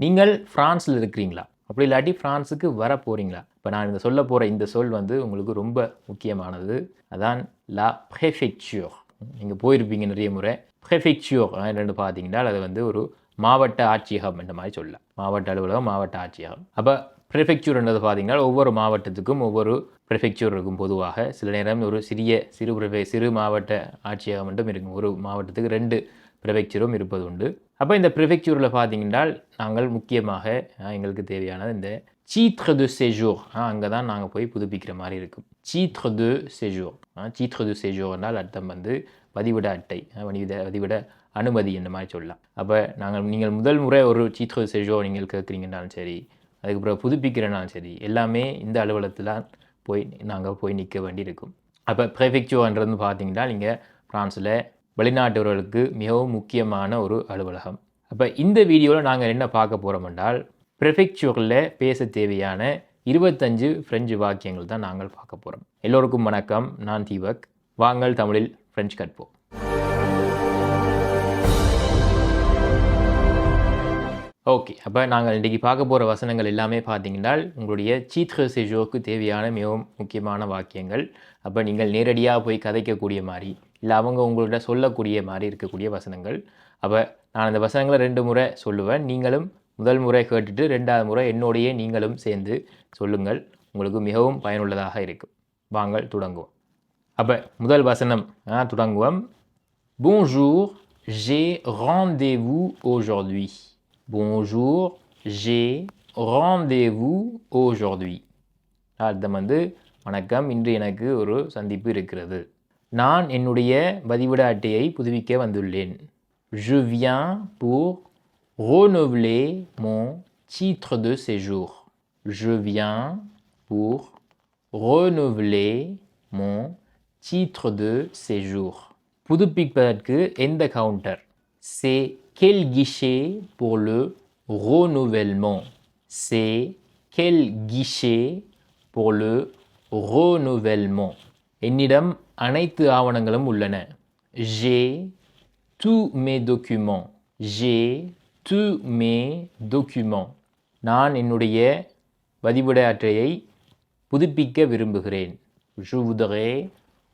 நீங்கள் பிரான்ஸில் இருக்கிறீங்களா? அப்படி இல்லாட்டி பிரான்ஸுக்கு வர போகிறீங்களா? இப்போ நான் இந்த சொல்ல போகிற இந்த சொல் வந்து உங்களுக்கு ரொம்ப முக்கியமானது. அதான் லா ப்ரெஃபெக்சூர். நீங்கள் போயிருப்பீங்க நிறைய முறை. ப்ரெஃபெக்சூர் என்னென்னு பார்த்தீங்கன்னா அது வந்து ஒரு மாவட்ட ஆட்சியகம் என்ற மாதிரி சொல்லலாம். மாவட்ட அலுவலகம், மாவட்ட ஆட்சியகம். அப்போ ப்ரெஃபெக்சூர் என்றது பார்த்தீங்கன்னா ஒவ்வொரு மாவட்டத்துக்கும் ஒவ்வொரு ப்ரெஃபெக்சூர் இருக்கும். பொதுவாக சில நேரம் ஒரு சிறு மாவட்ட ஆட்சியகம் மட்டும் இருக்கும். ஒரு மாவட்டத்துக்கு 2 ப்ரெஃபெக்சரும் இருப்பது உண்டு. அப்போ இந்த ப்ரெஃபெக்சூரில் பார்த்தீங்கன்னா நாங்கள் முக்கியமாக எங்களுக்கு தேவையானது இந்த titre de séjour. அங்கே தான் நாங்கள் போய் புதுப்பிக்கிற மாதிரி இருக்கும். titre de séjour. titre de séjour என்றால் அர்த்தம் வந்து வதிவிட அட்டை, வதிவிட அனுமதி என்ற மாதிரி சொல்லலாம். அப்போ நீங்கள் முதல் முறை ஒரு titre de séjour நீங்கள் கேட்குறீங்கன்னாலும் சரி, அதுக்கப்புறம் புதுப்பிக்கிறனாலும் சரி, எல்லாமே இந்த அலுவலகத்தில் நாங்கள் போய் நிற்க வேண்டி இருக்கும். அப்போ ப்ரெஃபெக்சூர்ன்றது பார்த்தீங்கன்னா நீங்கள் பிரான்ஸில் வெளிநாட்டவர்களுக்கு மிகவும் முக்கியமான ஒரு அலுவலகம். அப்போ இந்த வீடியோவில் நாங்கள் என்ன பார்க்க போகிறோம் என்றால் ப்ரெஃபெக்சூரில் பேச தேவையான 25 பிரெஞ்சு வாக்கியங்கள் தான் நாங்கள் பார்க்க போகிறோம். எல்லோருக்கும் வணக்கம், நான் தீபக். வாங்கள் தமிழில் பிரெஞ்சு கற்போம். ஓகே, அப்போ நாங்கள் இன்றைக்கி பார்க்க போகிற வசனங்கள் எல்லாமே பார்த்தீங்கன்னா உங்களுடைய titre de séjourக்கு தேவையான மிகவும் முக்கியமான வாக்கியங்கள். அப்போ நீங்கள் நேரடியாக போய் கதைக்கக்கூடிய மாதிரி, இல்லை அவங்க உங்கள்கிட்ட சொல்லக்கூடிய மாதிரி இருக்கக்கூடிய வசனங்கள். அப்போ நான் அந்த வசனங்களை 2 முறை சொல்லுவேன். நீங்களும் முதல் முறை கேட்டுட்டு 2வது முறை என்னோடையே நீங்களும் சேர்ந்து சொல்லுங்கள். உங்களுக்கு மிகவும் பயனுள்ளதாக இருக்கும். வாங்கள் தொடங்குவோம். அப்போ முதல் வசனம் தொடங்குவோம். Bonjour, j'ai rendez-vous aujourd'hui. Bonjour, j'ai rendez-vous aujourd'hui. அர்த்தம் வந்து வணக்கம், இன்று எனக்கு ஒரு சந்திப்பு இருக்கிறது. நான் என்னுடைய வதிவிட அட்டையை புதுப்பிக்க வந்துள்ளேன். Je viens pour renouveler mon titre de séjour. Je viens pour renouveler mon titre de séjour. புதுப்பிப்பதற்கு எந்த counter? C'est quel guichet pour le renouvellement? C'est quel guichet pour le renouvellement? என்னிடம் அனைத்து ஆவணங்களும் உள்ளன. J'ai tous mes documents. J'ai tous mes documents. நான் என்னுடைய வதிவிட அட்டையை புதுப்பிக்க விரும்புகிறேன். Je voudrais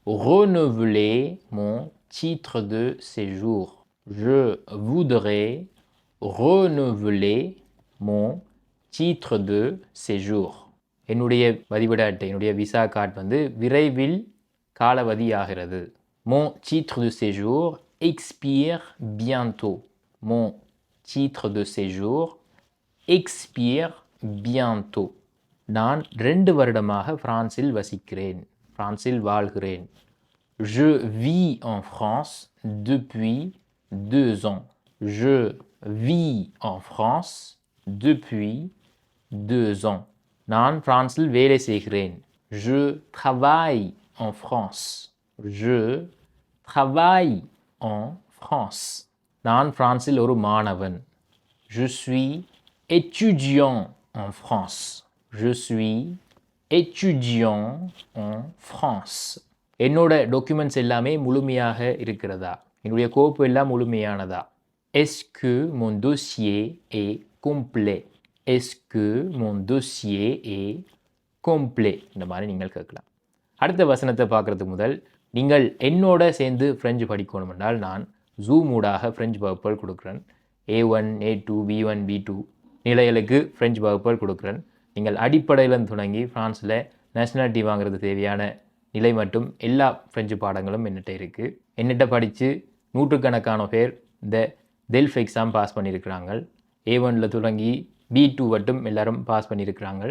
renouveler mon titre de séjour. Je voudrais renouveler mon titre de séjour. என்னுடைய வதிவிட அட்டை, என்னுடைய விசா கார்டு வந்து விரைவில் காலாவதியாகிறது. Mon titre de séjour expire bientôt. Mon titre de séjour expire bientôt. நான் 2 வருடமாக பிரான்சில் வசிக்கிறேன். பிரான்சில் வாழ்கிறேன். Je vis en France depuis 2 ans. Je vis en France depuis 2 ans. நான் பிரான்சில் வேலை செய்கிறேன். Je travaille en France. Je travaille en France. நான் பிரான்சில் ஒரு மாணவன். Je suis étudiant en France. Je suis étudiant en France. என்னோட டாக்குமெண்ட்ஸ் எல்லாமே முழுமையாக இருக்கிறதா? என்னுடைய கோப்பு எல்லாம் முழுமையானதா? Est-ce que mon dossier est complet? Est-ce que mon dossier est complet? இந்த மாதிரி நீங்கள் கேட்கலாம். அடுத்த வசனத்தை பார்க்குறதுக்கு முதல் நீங்கள் என்னோட சேர்ந்து ஃப்ரெஞ்சு படிக்கணும் என்றால் நான் ஜூம் ஊடாக ஃப்ரெஞ்சு வகுப்புகள் கொடுக்குறேன். A1, A2, B1, B2 நிலைகளுக்கு ஃப்ரெஞ்சு வகுப்புகள் கொடுக்குறேன். நீங்கள் அடிப்படையில் தொடங்கி ஃப்ரான்ஸில் நேஷ்னாலிட்டி வாங்குறது தேவையான நிலை மட்டும் எல்லா ஃப்ரெஞ்சு பாடங்களும் என்னிட்ட இருக்குது. என்னிட்ட படித்து நூற்றுக்கணக்கான பேர் இந்த டெல்ஃப் எக்ஸாம் பாஸ் பண்ணியிருக்கிறாங்க. A1 தொடங்கி B2 மட்டும் எல்லாரும் பாஸ் பண்ணியிருக்கிறாங்க.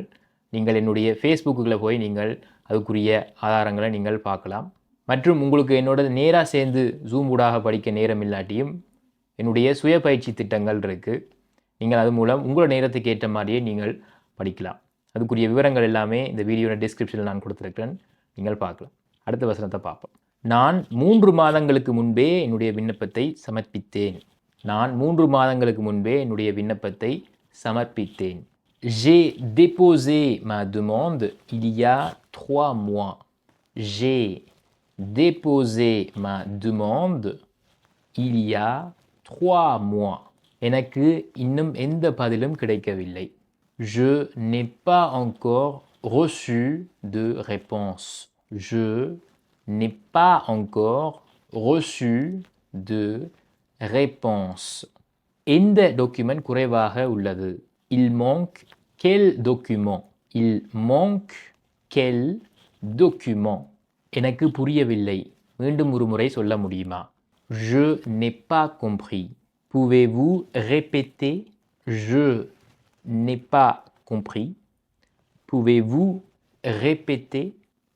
நீங்கள் என்னுடைய ஃபேஸ்புக்கில் போய் நீங்கள் அதுக்குரிய ஆதாரங்களை நீங்கள் பார்க்கலாம். மற்றும் உங்களுக்கு என்னோட நேராக சேர்ந்து ஜூம் ஊடாக படிக்க நேரம் இல்லாட்டியும் என்னுடைய சுய பயிற்சி திட்டங்கள் இருக்குது. நீங்கள் அது மூலம் உங்களோட நேரத்துக்கு ஏற்ற மாதிரியே நீங்கள் படிக்கலாம். அதுக்குரிய விவரங்கள் எல்லாமே இந்த வீடியோட டிஸ்கிரிப்ஷனில் நான் கொடுத்துருக்கிறேன், நீங்கள் பார்க்கலாம். அடுத்த வசனத்தை பார்ப்போம். நான் 3 மாதங்களுக்கு முன்பே என்னுடைய விண்ணப்பத்தை சமர்ப்பித்தேன். நான் 3 மாதங்களுக்கு முன்பே என்னுடைய விண்ணப்பத்தை சமர்ப்பித்தேன். J'ai déposé ma demande il y a 3 mois. J'ai déposé ma demande il y a 3 mois. எனக்கு இன்னும் எந்த பதிலும் கிடைக்கவில்லை. Je n'ai pas encore reçu de réponse. Je n'ai pas encore reçu de réponse. எந்த டாக்குமெண்ட் குறைவாக உள்ளது? Il manque quel document? Il manque quel document? எனக்கு புரியவில்லை. மீண்டும் ஒரு முறை சொல்ல முடியுமா? Je n'ai pas compris. Pouvez-vous répéter? Je n'ai pas compris. Pouvez-vous répéter?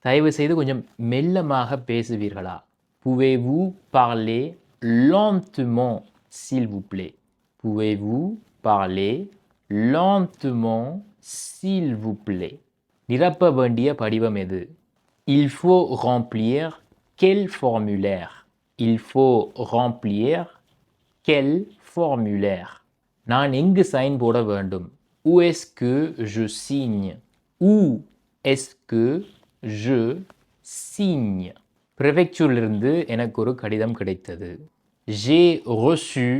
தயவு செய்து கொஞ்சம் மெல்லமாக பேசுவீர்களா? Pouvez-vous parler lentement, s'il vous plaît? Pouvez-vous parler lentement, s'il vous plaît? நிரப்ப வேண்டிய படிவம் எது? Il faut remplir quel formulaire? Il faut remplir quel formulaire? நான் எங்கு sign போட வேண்டும்? Où est-ce que je signe? Où est-ce que je signe? Préfecture-லிருந்து எனக்கு ஒரு கடிதம் கிடைத்தது. J'ai reçu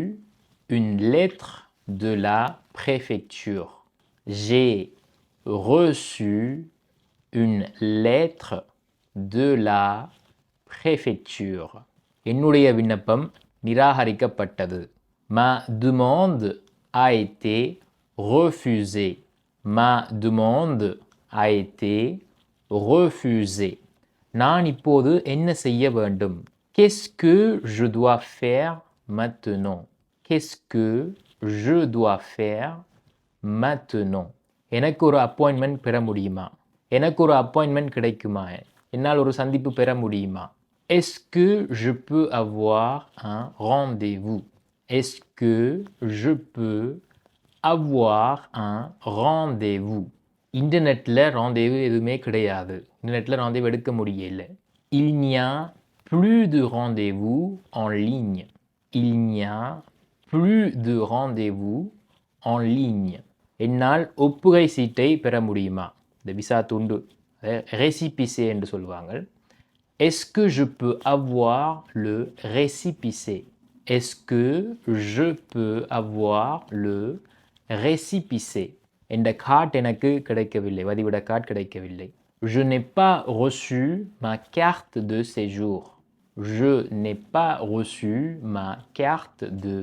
une lettre de la préfecture. J'ai reçu une lettre de la préfecture. என்னுடைய விண்ணப்பம் நிராகரிக்கப்பட்டது. Ma demande a été refusée. Ma demande a été refusée. நான் இப்போது என்ன செய்ய வேண்டும்? Qu'est-ce que je dois faire maintenant? Qu'est-ce que je dois faire maintenant? எனக்கு ஒரு அப்பாயின்மெண்ட் பெற முடியுமா? எனக்கு ஒரு அப்பாயின்மெண்ட் கிடைக்குமா? என்னால் ஒரு சந்திப்பு பெற முடியுமா? Est-ce que je peux avoir un rendez-vous? Est-ce que je peux avoir un rendez-vous? இன்டர்நெட்டில் rendez-vous எதுவுமே கிடையாது. இன்டர்நெட்டில் rendez-vous எடுக்க முடியல. Il n'y a plus de rendez-vous en ligne. Il n'y a plus de rendez-vous en ligne. என்னால் ஒப்புகை சீட்டை பெற முடியுமா? இந்த விசா துண்டு récépissé என்று சொல்வாங்க. Est-ce que je peux avoir le récépissé? Est-ce que je peux avoir le récépissé? என்ற கார்டு எனக்கு கிடைக்கவில்லை. வதிவிட கார்டு கிடைக்கவில்லை. Je n'ai pas reçu ma carte de séjour. Je n'ai pas reçu ma carte de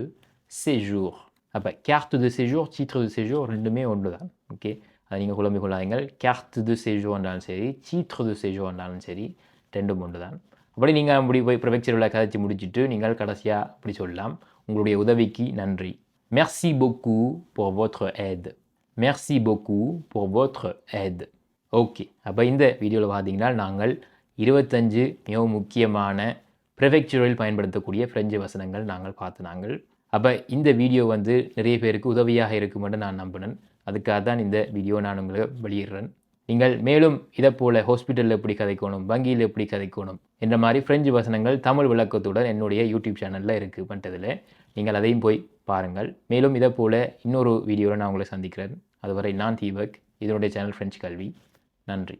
séjour. அப்போ carte de séjour, titre de séjour ரெண்டுமே ஒன்று தான். Okay, அதை நீங்கள் குழம்பி கொள்ளாதீங்கள். carte de séjour என்றாலும் சரி, titre de séjour என்றாலும் சரி, ரெண்டும் ஒன்று தான். அப்படி நீங்கள் அப்படி போய் ப்ரொஃபெக்சரில் கதைச்சி முடிச்சுட்டு நீங்கள் கடைசியாக அப்படி சொல்லலாம், உங்களுடைய உதவிக்கு நன்றி. Merci beaucoup pour votre aide. Merci beaucoup pour votre aide. Okay, அப்போ இந்த வீடியோவில் பார்த்தீங்கன்னா நாங்கள் 25 மிகவும் முக்கியமான ப்ரெஃபெக்சரில் பயன்படுத்தக்கூடிய ஃப்ரெஞ்சு வசனங்கள் நாங்கள் பார்த்துனாங்கள். அப்போ இந்த வீடியோ வந்து நிறைய பேருக்கு உதவியாக இருக்குமென்று நான் நம்பினேன். அதுக்காக தான் இந்த வீடியோ நான் உங்களுக்கு வெளியிடுறேன். நீங்கள் மேலும் இதை போல் ஹாஸ்பிட்டலில் எப்படி கதைக்கணும், வங்கியில் எப்படி கதைக்கணும் என்ற மாதிரி ஃப்ரெஞ்சு வசனங்கள் தமிழ் விளக்கத்துடன் என்னுடைய யூடியூப் சேனலில் இருக்குது பண்ணிட்டதில் நீங்கள் அதையும் போய் பாருங்கள். மேலும் இதை போல் இன்னொரு வீடியோவில் நான் உங்களை சந்திக்கிறேன். அதுவரை நான் தீபக், இதனுடைய சேனல் ஃப்ரெஞ்சு கல்வி. நன்றி.